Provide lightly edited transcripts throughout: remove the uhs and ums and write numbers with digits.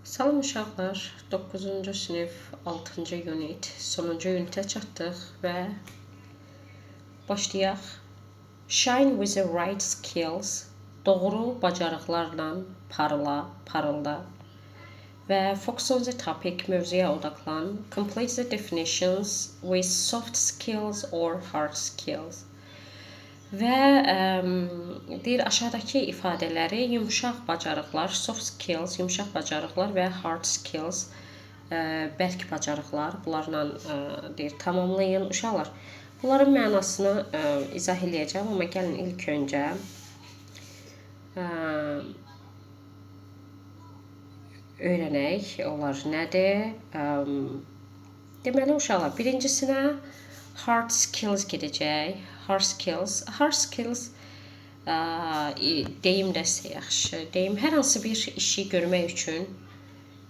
Salam uşaqlar, 9-cu sinif 6-cı unit, sonuncu unitə çatdıq və başlayaq. Shine with the right skills, doğru bacarıqlarla parılda və focus on the topic, mövzuya odaqlan. Complete the definitions with soft skills or hard skills. Və deyir aşağıdakı ifadələri yumşaq bacarıqlar, soft skills, yumşaq bacarıqlar və hard skills, bərk bacarıqlar, bunlarla deyir tamamlayın uşaqlar. Bunların mənasını izah edəcəm, amma gəlin ilk öncə öyrənək, onlar nədir? Deməli uşaqlar, birincisinə hard skills gedəcək. Hard skills deyim dəstə yaxşı. Deyim, hər hansı bir işi görmək üçün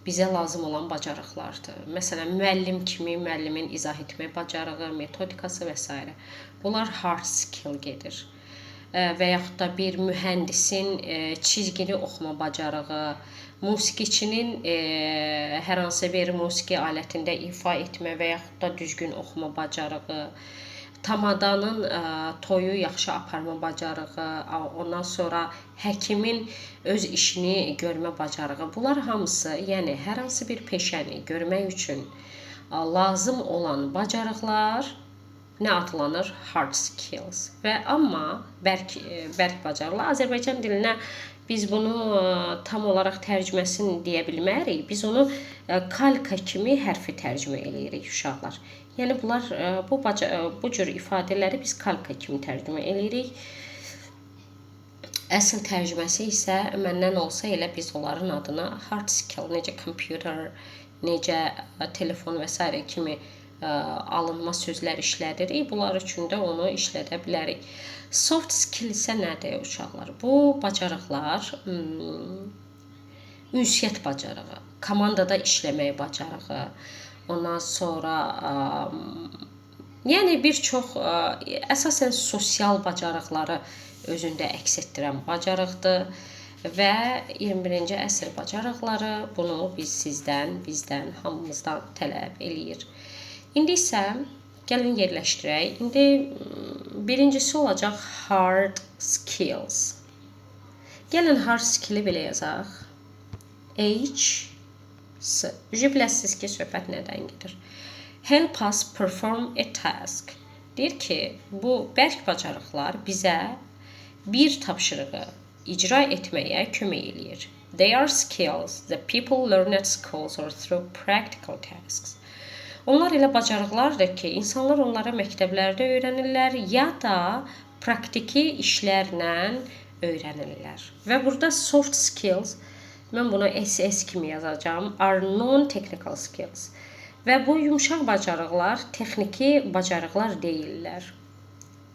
bizə lazım olan bacarıqlardır. Məsələn, müəllim kimi müəllimin izah etmə bacarığı, metodikası və s. Bunlar hard skill gedir. Və yaxud da bir mühəndisin çizgini oxuma bacarığı, musiqiçinin hər hansı bir musiqi alətində ifa etmə və yaxud da düzgün oxuma bacarığı, tamadanın toyu yaxşı aparma bacarığı, ondan sonra həkimin öz işini görmə bacarığı. Bunlar hamısı, yəni hər hansı bir peşəni görmək üçün lazım olan bacarıqlar nə adlanır? Hard skills. Və amma bərk bacarıqlar Azərbaycan dilinə biz bunu tam olaraq tərcüməsini deyə bilmərik. Biz onu kalka kimi hərfi tərcümə eləyirik uşaqlar. Yəni bunlar bu cür ifadələri biz kalka kimi tərcümə eləyirik. Əsl tərcüməsi isə məndən olsa elə biz onların adına hard skill, necə computer, necə telefon və s. kimi alınma sözlər işlədirik. Bunlar üçün də onu işlədə bilərik. Soft skill isə nədir uşaqlar? Bu bacarıqlar ünsiyyət bacarığı, komandada işləmək bacarığı, ondan sonra yəni bir çox əsasən sosial bacarıqları özündə əks etdirən bacarıqdır və 21-ci əsr bacarıqları bunu bizdən, hamımızdan tələb eləyir. İndi isə gəlin yerləşdirək. İndi birincisi olacaq hard skills. Gəlin hard skill'i belə yazaq. H-S. Biləsiniz ki, söhbət nədən gedir? Help us perform a task. Deyir ki, bu bərk bacarıqlar bizə bir tapşırığı icra etməyə kömək eləyir. They are skills that people learn at schools or through practical tasks. Onlar elə bacarıqlardır ki, insanlar onları məktəblərdə öyrənirlər ya da praktiki işlərlə öyrənirlər. Və burada soft skills, mən buna SS kimi yazacağım, are non-technical skills. Və bu yumşaq bacarıqlar texniki bacarıqlar deyillər.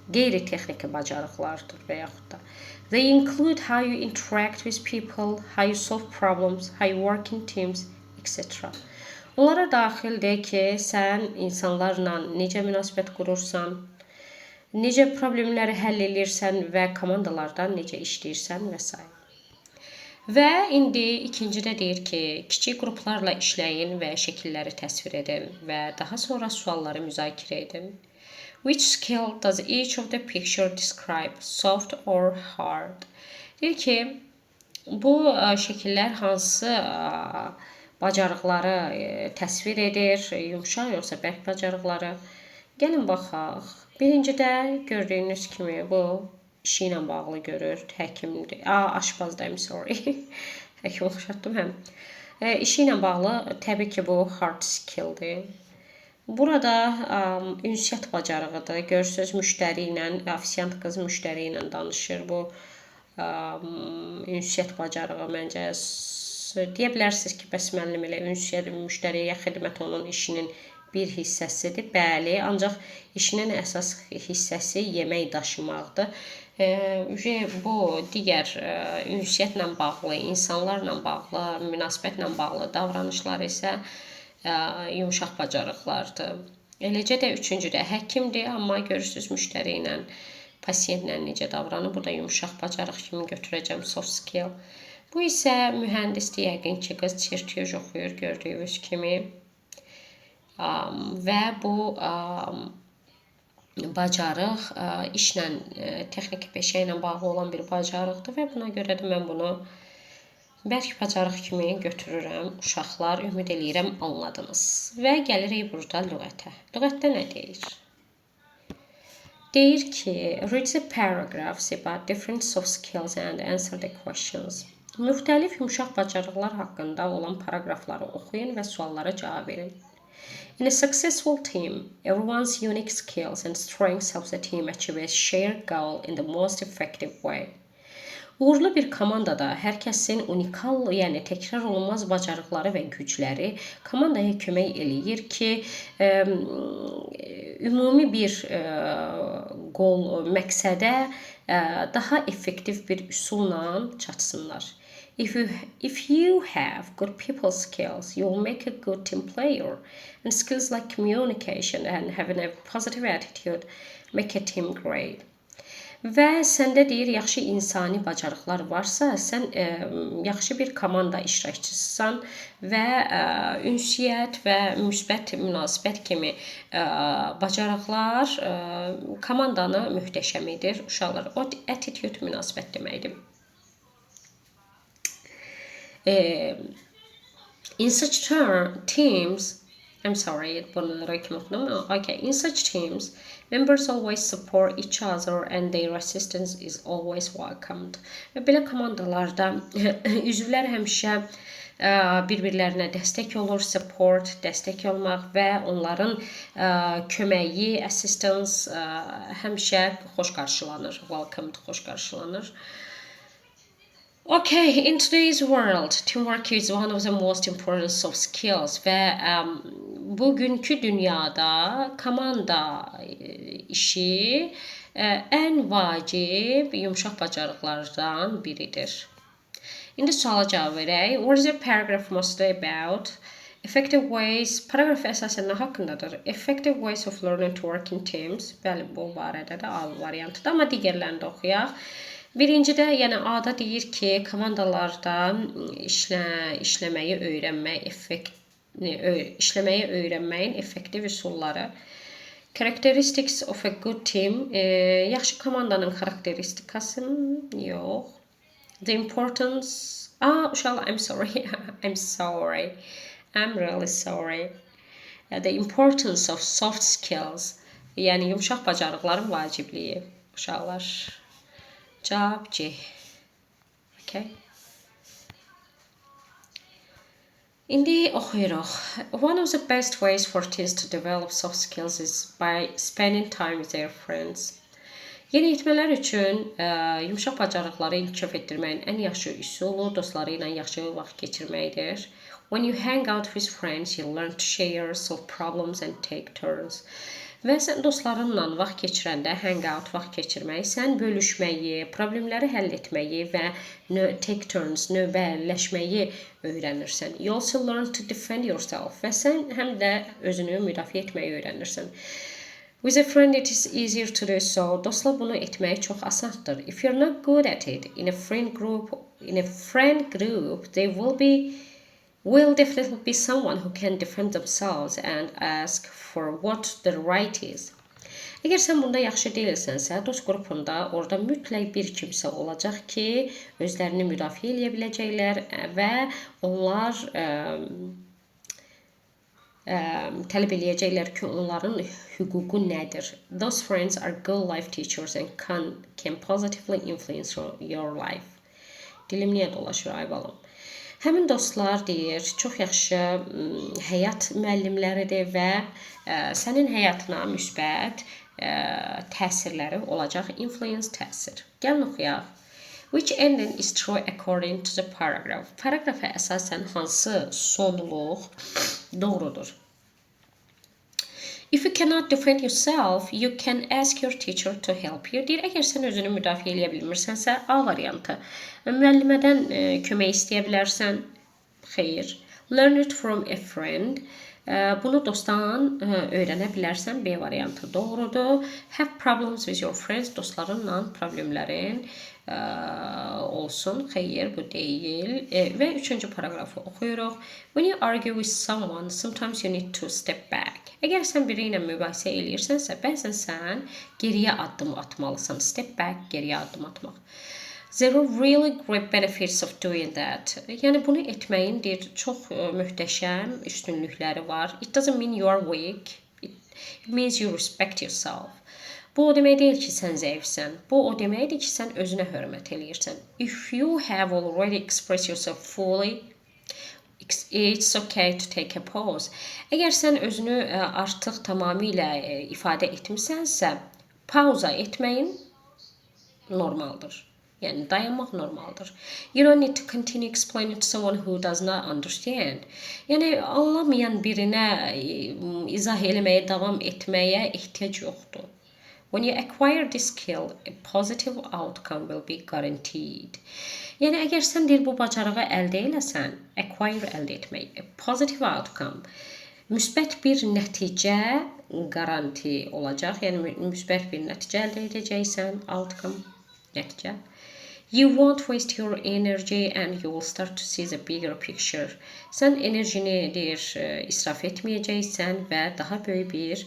Qeyri-texniki bacarıqlardır və yaxud da. They include how you interact with people, how you solve problems, how you work in teams, etc. Onlara daxildir ki, sən insanlarla necə münasibət qurursan, necə problemləri həll edirsən və komandalardan necə işləyirsən və s. Və indi ikincidə deyir ki, kiçik qruplarla işləyin və şəkilləri təsvir edin və daha sonra sualları müzakirə edin. Which skill does each of the picture describe, soft or hard? Deyir ki, bu şəkillər hansı bacarıqları təsvir edir, yumşaq yoxsa bərk bacarıqları. Gəlin baxaq. Birincidə gördüyünüz kimi bu işi ilə bağlı görür, həkimdir. Aşpazdayım, sorry. Həkim oxşatdım həm. İşi ilə bağlı təbii ki, bu hard skilldir. Burada ünsiyyət bacarığıdır. Görürsünüz, müştəri ilə, ofisiant qız müştəri ilə danışır. Bu ünsiyyət bacarığı məncə deyə bilərsiniz ki, bəs müəllim elə ünsiyyət müştəriyə xidmət onun işinin bir hissəsidir. Bəli, ancaq işinin əsas hissəsi yemək daşımaqdır. Bu digər ünsiyyətlə bağlı, insanlarla bağlı, münasibətlə bağlı davranışlar isə yumşaq bacarıqlardır. Eləcə də üçüncüdə həkimdir, amma görürsünüz müştəri ilə, pasiyentlə necə davranır. Burada yumşaq bacarıq kimi götürəcəm, soft skill. Bu isə mühəndisdir, yəqin ki, qız çirkiyoj oxuyur gördüyünüz kimi. Və bu bacarıq işlə, texniki peşə ilə bağlı olan bir bacarıqdır və buna görə də mən bunu bərk bacarıq kimi götürürəm. Uşaqlar, ümid eləyirəm anladınız. Və gəlirik burada lüğətə. Lüğətdə nə deyir? Deyir ki, read the paragraphs about different soft skills and answer the questions. Müxtəlif yumşaq bacarıqlar haqqında olan paragrafları oxuyun və suallara cavab verin. In a successful team, everyone's unique skills and strengths help the team achieve a shared goal in the most effective way. Uğurlu bir komandada hər kəsin unikal, yəni təkrar olunmaz bacarıqları və gücləri komandaya kömək eləyir ki, ümumi bir məqsədə daha effektiv bir üsulla çatsınlar. If you have good people skills, you will make a good team player. And skills like communication and having a positive attitude make a team great. Və səndə deyir, yaxşı insani bacarıqlar varsa, sən yaxşı bir komanda iştirakçısısan və ünsiyyət və müsbət münasibət kimi bacarıqlar komandanı möhtəşəm edir. Uşaqlar, o attitude münasibət deməkdir. In such teams, I'm sorry, bunları kim okudum? Okay, in such teams, members always support each other and their assistance is always welcomed. Və belə komandalarda üzvlər həmişə bir-birlərinə dəstək olur, support, dəstək olmaq və onların köməyi, assistance həmişə xoş qarşılanır, welcomed, xoş qarşılanır. Okay, in today's world, teamwork is one of the most important soft skills və bugünkü dünyada komanda işi ən vacib yumşaq bacarıqlardan biridir. İndi suala cavab verək. What is the paragraph mostly about? Effective ways, paragraf əsasən nə haqqındadır? Effective ways of learning to work in teams. Bəli, bu barədə də A variantıdır, amma digərlərini də oxuyaq. Birincidə, yəni A-da deyir ki, komandalarda işləməyi öyrənməyin effektiv üsulları. Characteristics of a good team, yaxşı komandanın xarakteristikası, yox. The importance, uşaqlar, I'm sorry, I'm really sorry. The importance of soft skills, yəni yumşaq bacarıqların vacibliyi, uşaqlar. Cavab C. Okay. İndi oxuyuruq. One of the best ways for teens to develop soft skills is by spending time with their friends. Yeniyetmələr üçün yumşaq bacarıqları inkişaf etdirməyin ən yaxşı üsulu dostları ilə yaxşı vaxt keçirməkdir. When you hang out with friends, you learn to share, solve problems and take turns. Və sən dostlarınla vaxt keçirəndə, hangout vaxt keçirmək, sən bölüşməyi, problemləri həll etməyi və take turns, növbələşməyi öyrənirsən. You also learn to defend yourself və sən həm də özünü müdafiə etməyi öyrənirsən. With a friend it is easier to do so. Dostla bunu etmək çox asandır. If you're not good at it, in a friend group, there will definitely be someone who can defend themselves and ask for what the right is. Əgər sən bunda yaxşı deyilsənsə, dost qrupunda orada mütləq bir kimsə olacaq ki, özlərini müdafiə edə biləcəklər və onlar tələb eləyəcəklər ki, onların hüququ nədir. Those friends are good life teachers and can positively influence your life. Dilim niyə dolaşır, ay balam? Həmin dostlar deyir, çox yaxşı həyat müəllimləridir və sənin həyatına müsbət təsirləri olacaq, influence təsir. Gəlin oxuyaq. Which ending is true according to the paragraph? Paragrafa əsasən hansı sonluq doğrudur? If you cannot defend yourself, you can ask your teacher to help you. Deyir, əgər sən özünü müdafiə edə bilmirsənsə, A variantı. Müəllimədən kömək istəyə bilərsən, xeyr. Learn it from a friend. Bunu dostdan öyrənə bilərsən. B variantı doğrudur. Have problems with your friends. Dostlarınla problemlərin olsun. Xeyr, bu deyil. Və üçüncü paragrafı oxuyuruq. When you argue with someone, sometimes you need to step back. Əgər sən biri ilə mübahisə eləyirsənsə, bəzən sən geriyə addım atmalısan. Step back, geriyə addım atmaq. There are really great benefits of doing that. Yəni bunu etməyin deyir, çox möhtəşəm üstünlükləri var. It doesn't mean you are weak. It means you respect yourself. Bu o demək deyil ki, sən zəifsən. Bu o deməkdir ki, sən özünə hörmət eləyirsən. If you have already expressed yourself fully, it's okay to take a pause. Əgər sən özünü artıq tamamilə ifadə etmisənsə, pauza etməyin normaldır. Yəni dayanmaq normaldır. You don't need to continue explaining to someone who does not understand. Yəni anlamayan birinə izah eləməyə, davam etməyə ehtiyac yoxdur. When you acquire this skill, a positive outcome will be guaranteed. Yəni əgər sən deyir bu bacarığı əldə eləsən, acquire əldə etmək, a positive outcome, müsbət bir nəticə garanti olacaq. Yəni müsbət bir nəticə əldə edəcəksən, outcome, nəticə. You won't waste your energy and you will start to see the bigger picture. Sən enerjini deyir, israf etməyəcəksən və daha böyük bir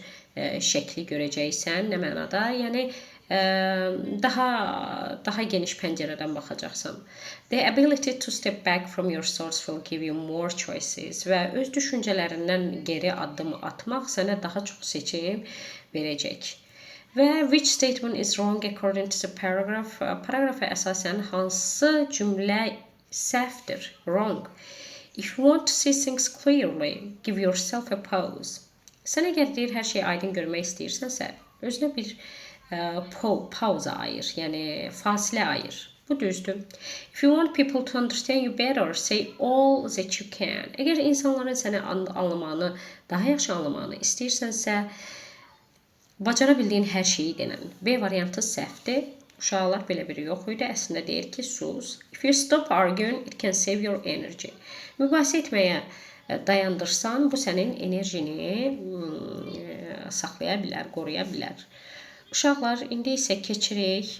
şəkli görəcəksən. Nə mənada? Yəni daha geniş pəncərədən baxacaqsan. The ability to step back from your thoughts will give you more choices. Və öz düşüncələrindən geri addım atmaq sənə daha çox seçim verəcək. Və which statement is wrong according to the paragraph? Paragrafa əsasən hansı cümlə səhvdir? Wrong. If you want to see things clearly, give yourself a pause. Sən əgər deyir hər şeyi aydın görmək istəyirsənsə, özünə bir pauza ayır, yəni fasilə ayır. Bu düzdür. If you want people to understand you better, say all that you can. Əgər insanların səni anlamağını, daha yaxşı anlamağını istəyirsənsə, bacara bildiyin hər şeyi denən. B variantı səhvdir. Uşaqlar belə biri yox idi. Əslində deyir ki, sus. If you stop arguing, it can save your energy. Mübahisə etməyə dayandırsan, bu sənin enerjini saxlaya bilər, qoruya bilər. Uşaqlar, indi isə keçirik.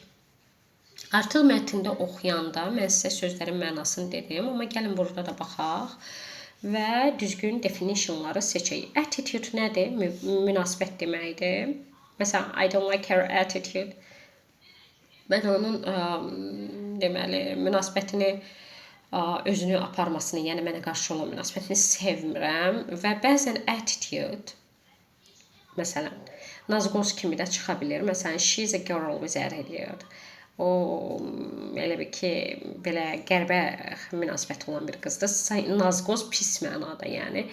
Artıq mətndə oxuyanda mən sizə sözlərin mənasını dedim, amma gəlin burada da baxaq və düzgün definitionları seçək. Attitude nədir? Münasibət deməkdir. Məsələn, I don't like her attitude. Mən onun deməli, münasibətini, özünü aparmasını, yəni mənə qarşı olan münasibətini sevmirəm. Və bəzən attitude, məsələn, Nazqos kimi də çıxa bilir. Məsələn, she's a girl with attitude. O, elə bir ki, belə qəribə münasibəti olan bir qızdır. Nazqos pis mənada, yəni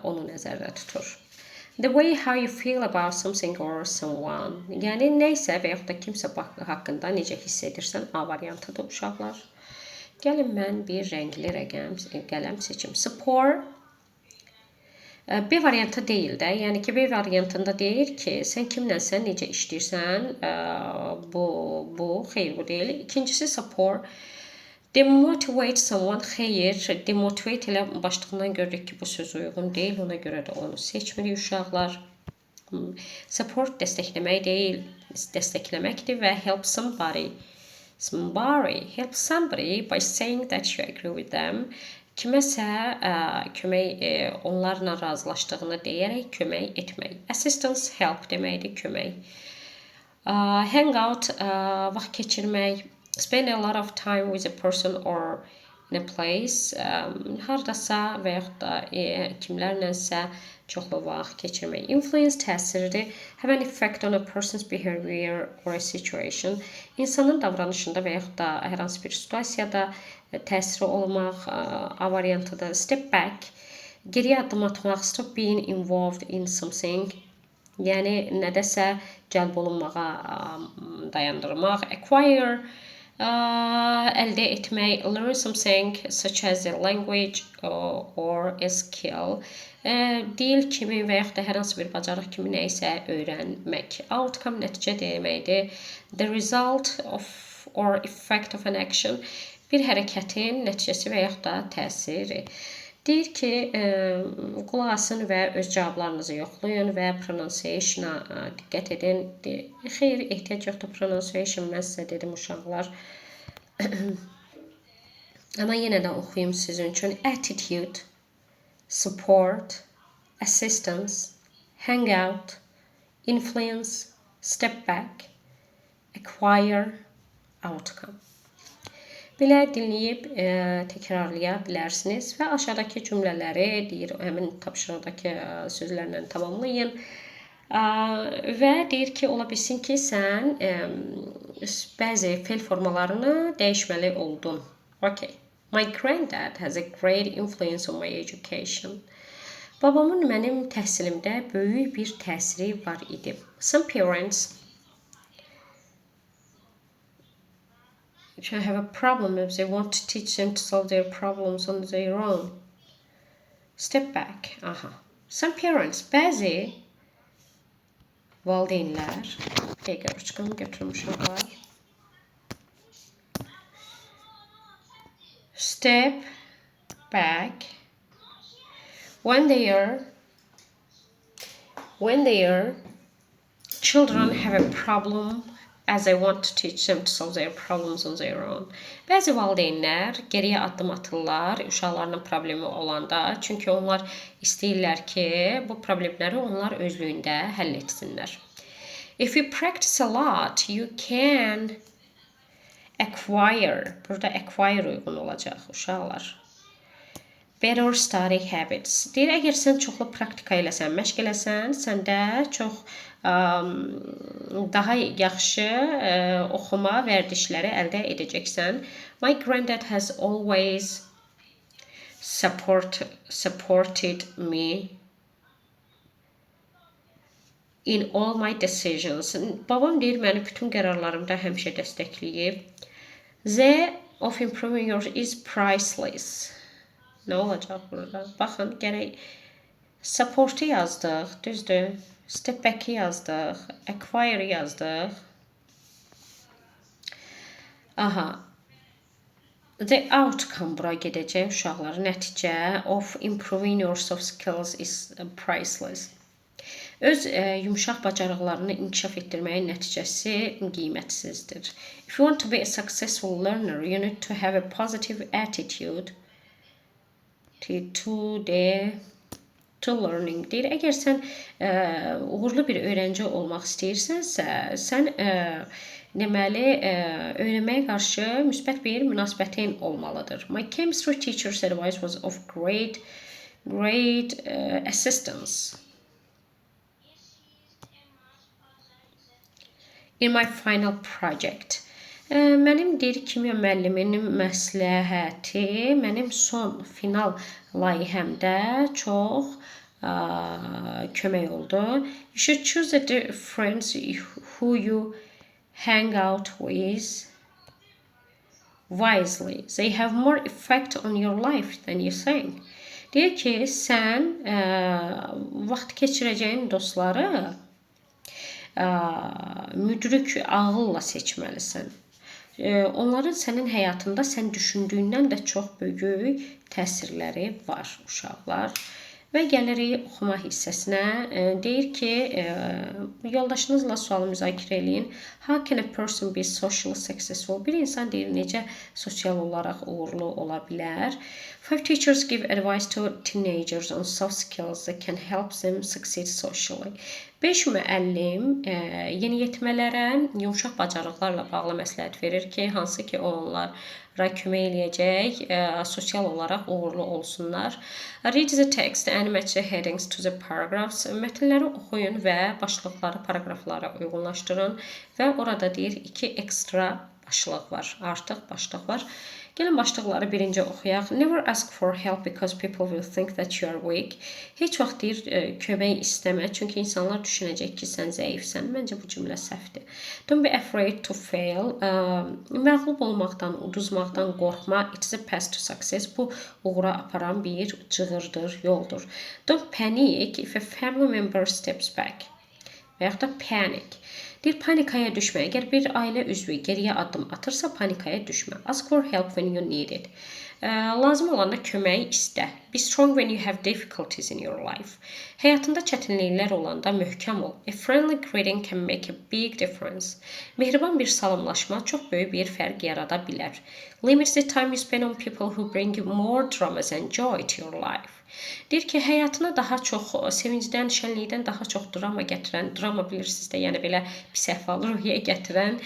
onu nəzərdə tutur. The way how you feel about something or someone. Yəni nəysə və yaxud da kimsə haqqında necə hiss edirsən, A variantıdır uşaqlar. Gəlin mən bir rəngli qələm seçim. Support. B variantı deyil də. Yəni ki, B variantında deyir ki, sən kimlənsən, necə işləyirsən, bu xeyr, bu deyil. İkincisi support. Demotivate someone, xeyr, demotivate elə başlığından görürük ki, bu söz uyğun deyil, ona görə də onu seçmirik uşaqlar. Support dəstəkləmək deyil, dəstəkləməkdir və help somebody. Help somebody by saying that you agree with them. Kiməsə kömək, onlarla razılaşdığını deyərək kömək etmək. Assistance, help deməkdir, kömək. Hang out, vaxt keçirmək. Spend a lot of time with a person or in a place. Hardasa və yaxud da kimlərlənsə çoxlu vaxt keçirmək. Influence təsirdir. Have an effect on a person's behavior or a situation. İnsanın davranışında və yaxud da hər hansı bir situasiyada təsiri olmaq, A variantıdır. Step back. Geriyə addım atmaq. Stop being involved in something. Yəni nədəsə cəlb olunmağa dayandırmaq. Acquire. Əldə etmək, learn something such as a language or a skill. Dil kimi və yaxud da hər hansı bir bacarıq kimi nəyisə öyrənmək. Outcome nəticə deməkdir. The result of or effect of an action. Bir hərəkətin nəticəsi və yaxud da təsiri. Deyir ki, qulaq asın və öz cavablarınızı yoxlayın və pronunciation-a diqqət edin. Xeyr, ehtiyac yoxdur pronunciation, mən sizə dedim uşaqlar. Amma yenə də oxuyum sizin üçün. Attitude, support, assistance, hang out, influence, step back, acquire, outcome. Belə dinləyib təkrarlaya bilərsiniz və aşağıdakı cümlələri deyir, həmin tapşırıqdakı sözlərlə tamamlayın. Və deyir ki, ola bilsin ki, sən bəzi fe'l formalarını dəyişməli oldun. Okay. My granddad has a great influence on my education. Babamın mənim təhsilimdə böyük bir təsiri var idi. Some parents have a problem if they want to teach them to solve their problems on their own. Step back. Some parents, bəzi valideynlər, bir dəqiqə uçqanı götürmüşəm var. Step back when their children have a problem as they want to teach them to solve their problems on their own. Bəzi valideynlər geriyə addım atırlar uşaqlarının problemi olanda, çünki onlar istəyirlər ki, bu problemləri onlar özlüyündə həll etsinlər. If you practice a lot, you can acquire. Burada acquire uyğun olacaq uşaqlar. Better study habits. Deyir, əgər sən çoxlu praktika eləsən, məşq eləsən, səndə çox daha yaxşı oxuma vərdişləri əldə edəcəksən. My granddad has always supported me in all my decisions. Babam deyir, məni bütün qərarlarımda həmişə dəstəkləyib. The of improving yours is priceless. Nə olacaq burada? Baxın, gərək support'u yazdıq, düzdür? Step back'i yazdıq, acquire'ı yazdıq. The outcome bura gedəcək uşaqlar. Nəticə of improving your soft skills is priceless. Öz yumşaq bacarıqlarını inkişaf etdirməyin nəticəsi qiymətsizdir. If you want to be a successful learner, you need to have a positive attitude to learning. Deyir, əgər sən uğurlu bir öğrenci olmaq istəyirsənsə, sən deməli öyrənməyə qarşı müsbət bir münasibətin olmalıdır. My chemistry teacher's advice was of great assistance in my final project. Mənim deyir, kimya müəlliminin məsləhəti mənim son final layihəmdə çox kömək oldu. You should choose the friends who you hang out with wisely. They have more effect on your life than you think. Deyir ki, sən vaxt keçirəcəyin dostları müdrik ağılla seçməlisən. Onların sənin həyatında sən düşündüyündən də çox böyük təsirləri var uşaqlar. Və gəlirik oxuma hissəsinə. Deyir ki, yoldaşınızla sualı müzakirə eləyin. How can a person be socially successful? Bir insan deyir, necə sosial olaraq uğurlu ola bilər? 5 teachers give advice to teenagers on soft skills that can help them succeed socially. 5 müəllim yeniyetmələrə yumşaq bacarıqlarla bağlı məsləhət verir ki, hansı ki onlara kömək eləyəcək, sosial olaraq uğurlu olsunlar. Read the text and match the headings to the paragraphs. Mətnləri oxuyun və başlıqları paragraflara uyğunlaşdırın və orada deyir 2 ekstra başlıq var, artıq başlıq var. Gəlin başlıqları birinci oxuyaq. Never ask for help because people will think that you are weak. Heç vaxt deyir kömək istəmə, çünki insanlar düşünəcək ki, sən zəifsən. Məncə bu cümlə səhvdir. Don't be afraid to fail. Məğlub olmaqdan, uduzmaqdan qorxma. It's a path to success. Bu uğura aparan bir cığırdır, yoldur. Don't panic if a family member steps back. Və yaxud da panic. Deyir, panikaya düşmə. Əgər bir ailə üzvü geriyə addım atırsa, panikaya düşmə. Ask for help when you need it. Lazım olanda kömək istə. Be strong when you have difficulties in your life. Həyatında çətinliklər olanda möhkəm ol. A friendly greeting can make a big difference. Mehriban bir salamlaşma çox böyük bir fərq yarada bilər. Limit the time you spend on people who bring you more dramas and joy to your life. Deyir ki, həyatına daha çox sevincdən, şənlikdən daha çox drama gətirən, drama bilirsiniz də, yəni belə pis əhval ruhiyyə gətirən,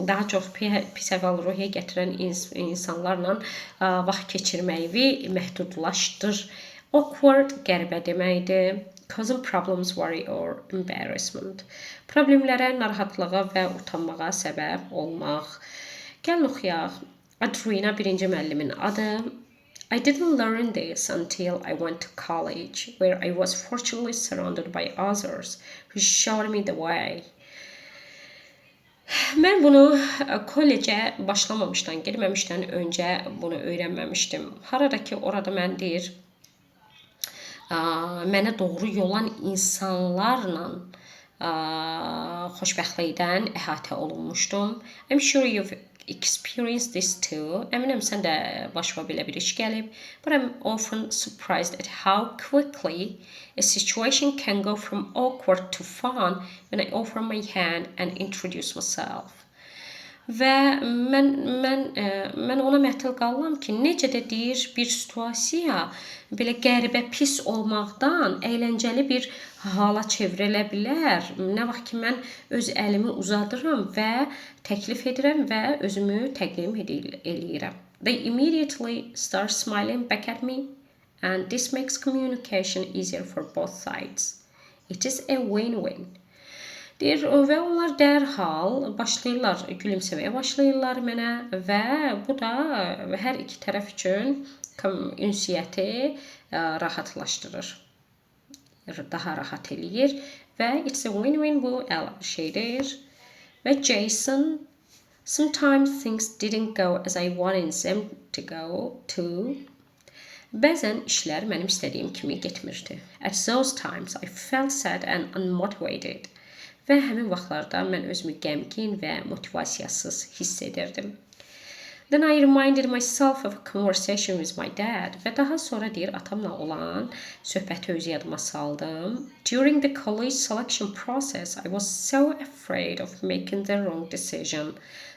daha çox pis əhval ruhiyyə gətirən insanlarla vaxt keçirməyi məhdudlaşdır. Awkward qəribə deməkdir. Causing problems, worry or embarrassment. Problemlərə, narahatlığa və utanmağa səbəb olmaq. Gəlin oxuyaq. Adrina birinci müəllimin adı. I didn't learn this until I went to college, where I was fortunately surrounded by others who showed me the way. Mən bunu kollecə başlamamışdan, girməmişdən öncə bunu öyrənməmişdim. Harada ki, orada mən deyir, mənə doğru yolan insanlarla xoşbəxtlikdən əhatə olunmuşdum. I'm sure you've experienced this too. Əminəm sən də başına belə bir iş gəlib. But I'm often surprised at how quickly a situation can go from awkward to fun when I offer my hand and introduce myself. Və mən ona məhtəl qalıram ki, necə də deyir, bir situasiya belə qəribə pis olmaqdan əyləncəli bir hala çevrilə bilər. Nə vaxt ki, mən öz əlimi uzadıram və təklif edirəm və özümü təqdim eləyirəm. They immediately start smiling back at me and this makes communication easier for both sides. It is a win-win. Deyir, və onlar dərhal başlayırlar, gülümsəməyə başlayırlar mənə və bu da hər iki tərəf üçün ünsiyyəti rahatlaşdırır, daha rahat eləyir və it's a win-win, bu şeydir. Və Jason, sometimes things didn't go as I wanted them to go to. Bəzən işlər mənim istədiyim kimi getmirdi. At those times I felt sad and unmotivated. Və həmin vaxtlarda mən özümü qəmgin və motivasiyasız hiss edirdim. Then I reminded myself of a conversation with my dad. Və daha sonra deyir, atamla olan söhbəti öz yadıma saldım. During the college selection process, I was so afraid of making the wrong decision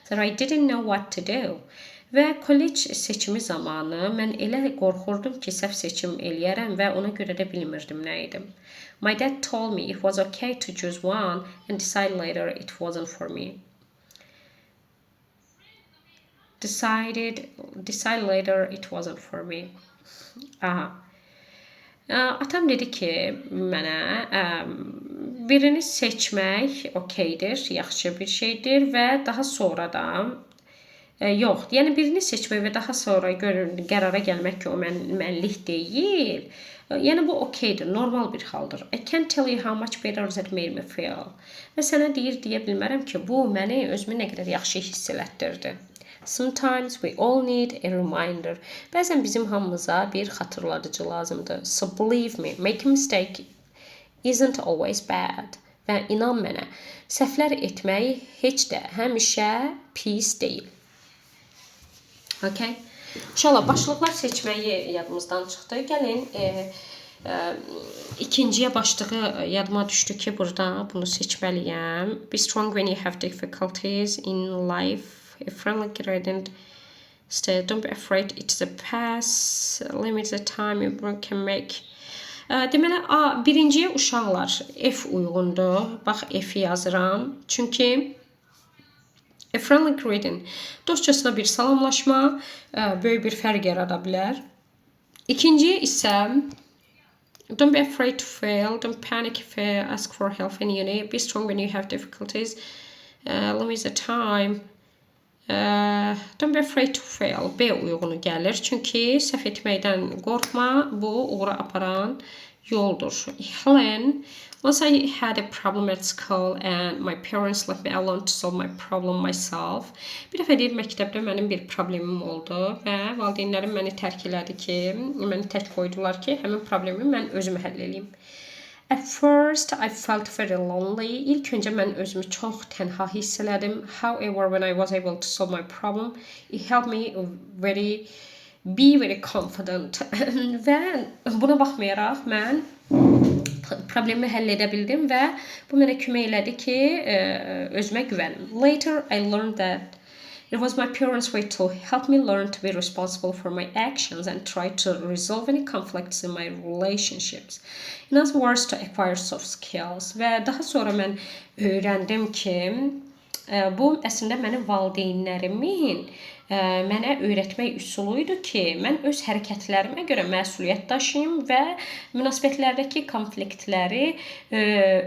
that I didn't know what to do. Və kollec seçimi zamanı mən elə qorxurdum ki, səhv seçim eləyərəm və ona görə də bilmirdim nə edim. My dad told me it was okay to choose one and decide later it wasn't for me. Decide later it wasn't for me. Atam dedi ki, mənə birini seçmək okeydir, yaxşı bir şeydir və daha sonra da yox, yəni birini seçmək və daha sonra qərara gəlmək ki, o mənlik deyil. Yəni bu okeydir, normal bir haldır. I can't tell you how much better that made me feel. Və sənə deyə bilmərəm ki, bu məni özümü nə qədər yaxşı hiss elətdirdi. Sometimes we all need a reminder. Bəzən bizim hamımıza bir xatırladıcı lazımdır. So believe me, making a mistake isn't always bad. Və inan mənə, səhvlər etmək heç də həmişə pis deyil. Okay? İnşallah başlıqlar seçməyi yadımızdan çıxdı. Gəlin, ikinciyə başlığı yadıma düşdü ki, burada bunu seçməliyəm. Be strong when you have difficulties in life. A friendly greeting. Don't be afraid, it's a pass. Limit the time you can make. Deməli, birinciyə uşaqlar F uyğundur. Bax, F yazıram. Çünki a friendly greeting, dostcasına bir salamlaşma böyük bir fərq yarada bilər. İkinciyə isə don't be afraid to fail, don't panic if you ask for help and you need. Be strong when you have difficulties. Limit the time. Don't be afraid to fail. B uyğunu gəlir. Çünki səhv etməkdən qorxma, bu uğura aparan yoldur. Helen, once I had a problem at school and my parents left me alone to solve my problem myself. Bir dəfə deyir, məktəbdə mənim bir problemim oldu və valideynlərim məni tərk elədi ki, məni tək qoydular ki, həmin problemi mən özüm həll edeyim. At first, I felt very lonely. İlk öncə mən özümü çox tənha hiss elədim. However, when I was able to solve my problem, it helped me be very confident. Və buna baxmayaraq mən problemi həll edə bildim və bu mənə kömək elədi ki, özümə güvənim. Later, I learned that it was my parents' way to help me learn to be responsible for my actions and try to resolve any conflicts in my relationships. In other words, to acquire soft skills. Və daha sonra mən öyrəndim ki, bu əslində mənim valideynlərimin mənə öyrətmək üsulu idi ki, mən öz hərəkətlərimə görə məsuliyyət daşıyım və münasibətlərdəki konfliktləri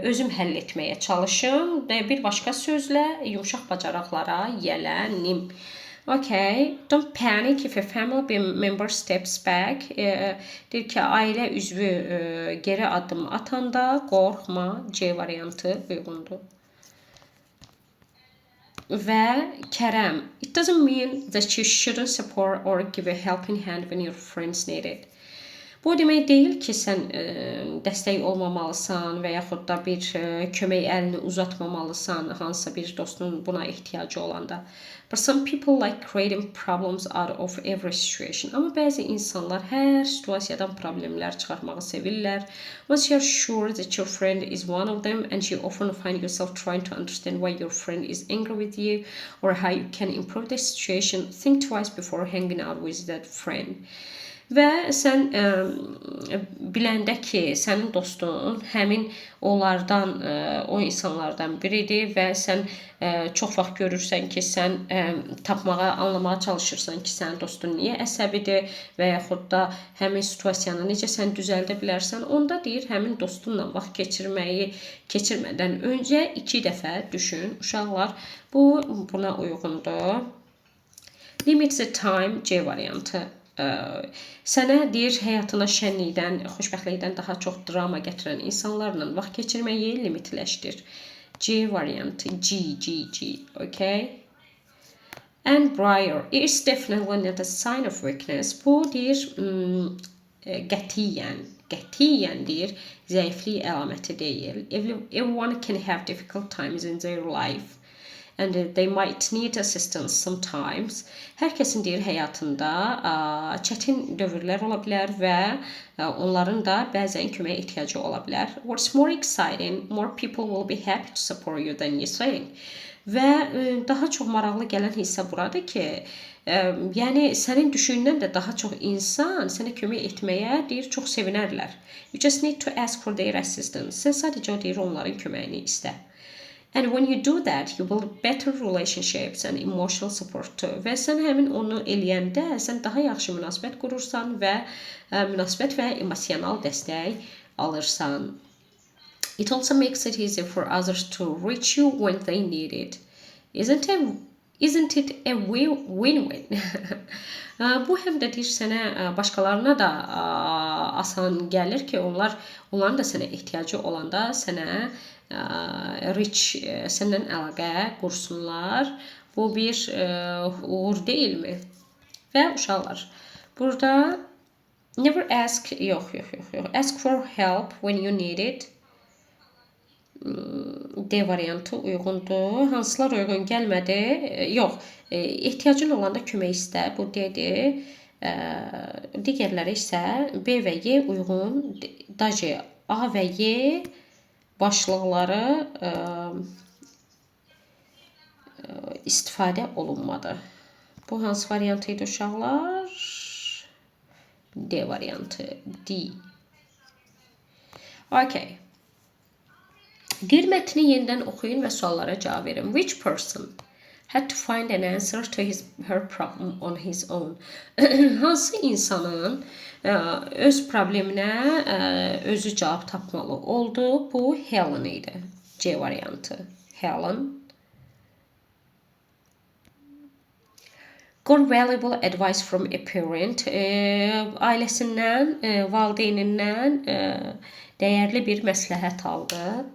özüm həll etməyə çalışım və bir başqa sözlə yumşaq bacarıqlara yiyələnim. Okay, don't panic if a family member steps back. Deyir ki, ailə üzvü geri addım atanda qorxma, C variantı uyğundur. Və Kərəm, it doesn't mean that you shouldn't support or give a helping hand when your friends need it. Bu demək deyil ki, sən dəstək olmamalısan və yaxud da bir kömək əlini uzatmamalısan hansısa bir dostun buna ehtiyacı olanda. But some people like creating problems out of every situation. Amma bəzi insanlar hər situasiyadan problemlər çıxarmağı sevirlər. Once you're sure that your friend is one of them and you often find yourself trying to understand why your friend is angry with you or how you can improve the situation, think twice before hanging out with that friend. Və sən biləndə ki, sənin dostun həmin onlardan, o insanlardan biridir və sən çox vaxt görürsən ki, sən tapmağa, anlamağa çalışırsan ki, sənin dostun niyə əsəbidir və yaxud da həmin situasiyanı necə sən düzəldə bilərsən, onda deyir, həmin dostunla vaxt keçirmədən öncə 2 dəfə düşün. Uşaqlar, bu buna uyğundur. Limit the time, C variantı. Sənə deyir, həyatına şənlikdən, xoşbəxtlikdən daha çox drama gətirən insanlarla vaxt keçirməyi limitləşdir. C variantı, G, okay? And Briar, it is definitely not a sign of weakness. Bu deyir, qətiyyən deyir, zəiflik əlaməti deyil. Everyone can have difficult times in their life. And they might need assistance sometimes. Hər kəsin deyir həyatında çətin dövrlər ola bilər və onların da bəzən köməyə ehtiyacı ola bilər. What's more exciting, more people will be happy to support you than you think. Və daha çox maraqlı gələn hissə buradır ki, yəni sənin düşündən də daha çox insan sənə kömək etməyə deyir, çox sevinərlər. You just need to ask for their assistance. Sən sadəcə deyir, onların köməyini istə. And when you do that, you build better relationships and emotional support too. Və sən həmin onu eləyəndə, sən daha yaxşı münasibət qurursan və münasibət və emosional dəstək alırsan. It also makes it easier for others to reach you when they need it. Isn't it a win-win? Bu həm də deyir sənə başqalarına da asan gəlir ki, onların da sənə ehtiyacı olanda sənə səndən əlaqə qursunlar. Bu bir uğur deyilmi? Və uşaqlar, burada never ask, yox. Ask for help when you need it. D variantı uyğundur. Hansılar uyğun gəlmədi? Yox. Ehtiyacın olanda kömək istə. Bu D-dir. Digərləri isə B və Y uyğun. Daci A və Y başlıqları istifadə olunmadı. Bu hansı variantı idi uşaqlar? D variantı. D. Okay. Deyir, mətni yenidən oxuyun və suallara cavab verin. Which person had to find an answer to her problem on his own? Hansı insanın öz probleminə özü cavab tapmalı oldu? Bu Helen idi. C variantı. Helen. Got valuable advice from a parent. Ailəsindən, valideynindən dəyərli bir məsləhət aldı.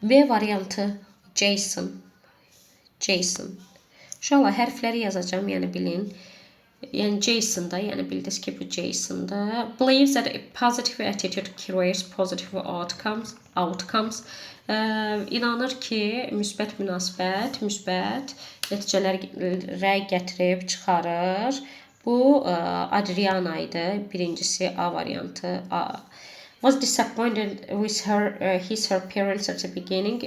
B variantı Jason. Uşaqlar, hərfləri yazacağım, yəni bilin. Yani Jason'da, yani bildiniz ki bu Jason'da. Believes that a positive attitude creates positive outcomes. İnanır ki müsbət münasibət, müsbət nəticələrə gətirib çıxarır. Bu Adriana idi. Birincisi A variantı. A. Was disappointed with her parents at the beginning.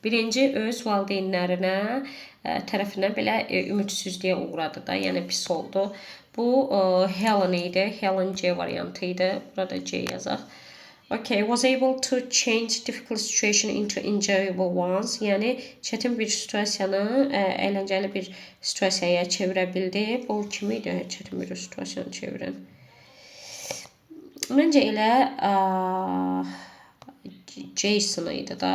Birinci öz valideynlərinə tərəfindən belə ümidsizliyə uğradı da, yəni pis oldu. Bu Helen idi. Helen C variantı idi. Burada C yazaq. Okay, was able to change difficult situation into enjoyable ones. Yəni çətin bir situasiyanı əyləncəli bir situasiyaya çevirə bildi. Bu kim idi? Çətin bir situasiyanı çevirən. Məncə elə Jason idi da.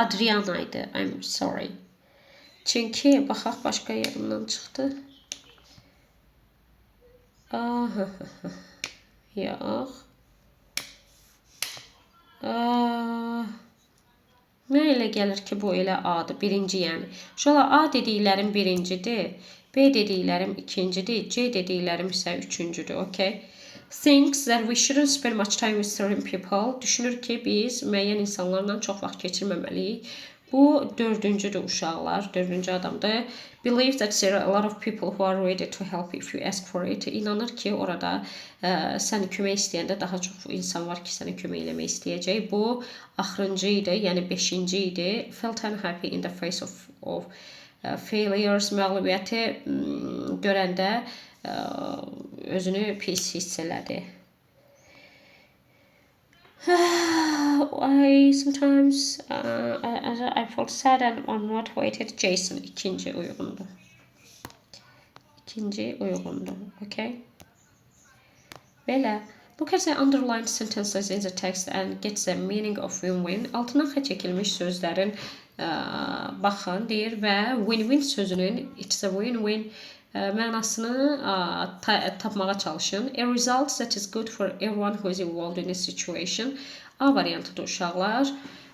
Adriana idi. I'm sorry. Çünki baxaq başqa yerimdən çıxdı. Yox. Mənə elə gəlir ki, bu elə A'dır. Birinci yəni. Şöyle A dediklərim birincidir. B dediklərim ikincidir. C dediklərim isə üçüncüdür. Okay. Thinks that we shouldn't spend much time with certain people. Düşünür ki, biz müəyyən insanlarla çox vaxt keçirməməliyik. Bu dördüncüdür uşaqlar, dördüncü adamdır. Believes that there are a lot of people who are ready to help if you ask for it. İnanır ki, orada səni kömək istəyəndə daha çox insan var ki, sənə kömək eləmək istəyəcək. Bu axırıncı idi, yəni beşinci idi. Felt unhappy in the face of failures. Məğlubiyyəti görəndə özünü pis hiss elədi. I sometimes I felt sad and unmotivated. Jason ikinci uygundu. İkinci uygundu. Okay. Belə. Look at the underlined sentences in the text and get the meaning of win-win. Altına xətt çəkilmiş sözlərin baxın deyir və win-win sözünün it's a win-win mənasını tapmağa çalışın. A result that is good for everyone who is involved in a situation. A variantıdır uşaqlar.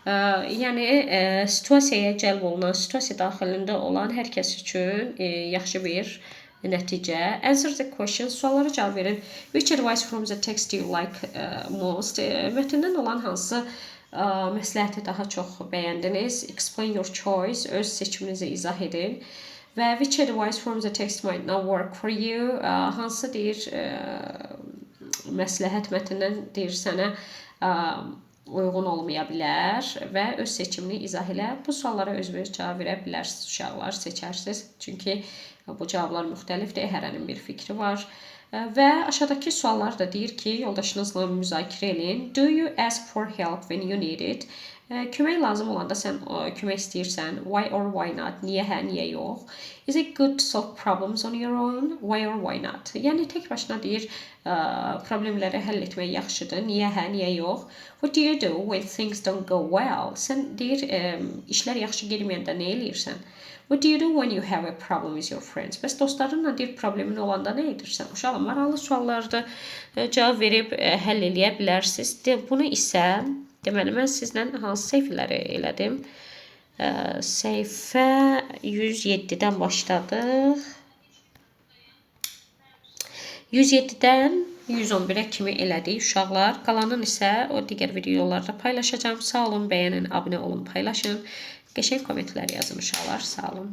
Yəni situasiyaya cəlb olunan, situasiya daxilində olan hər kəs üçün yaxşı bir nəticə. Answer the question. Suallara cavab verin. Which advice from the text do you like most? Mətndən olan hansı məsləhəti daha çox bəyəndiniz? Explain your choice. Öz seçiminizi izah edin. Və which advice from the text might not work for you? Hansı deyir məsləhət mətndən deyir sənə uyğun olmaya bilər və öz seçimini izah elə. Bu suallara özünüz cavab verə bilərsiniz uşaqlar, seçərsiniz. Çünki bu cavablar müxtəlifdir, hərənin bir fikri var. Və aşağıdakı suallar da deyir ki, yoldaşınızla müzakirə edin. Do you ask for help when you need it? Kömək lazım olanda sən kömək istəyirsən. Why or why not? Niyə hə, niyə yox? Is it good to solve problems on your own? Why or why not? Yəni tək başına deyir, problemləri həll etmək yaxşıdır. Niyə hə, niyə yox? What do you do when things don't go well? Sən deyir, işlər yaxşı getməyəndə nə eləyirsən? What do you do when you have a problem with your friends? Bəs dostlarınla deyir, problemin olanda nə edirsən? Uşaqlar, maraqlı suallarda cavab verib həll eləyə bilərsiniz. Bunu isə deməli, mən sizlə hansı səhifələri elədim? Səhifə 107-dən başladıq. 107-dən 111-ə kimi elədik uşaqlar. Qalanın isə o digər videolarda paylaşacağım. Sağ olun, bəyənin, abunə olun, paylaşın. Qəşəng kommentlər yazın uşaqlar. Sağ olun.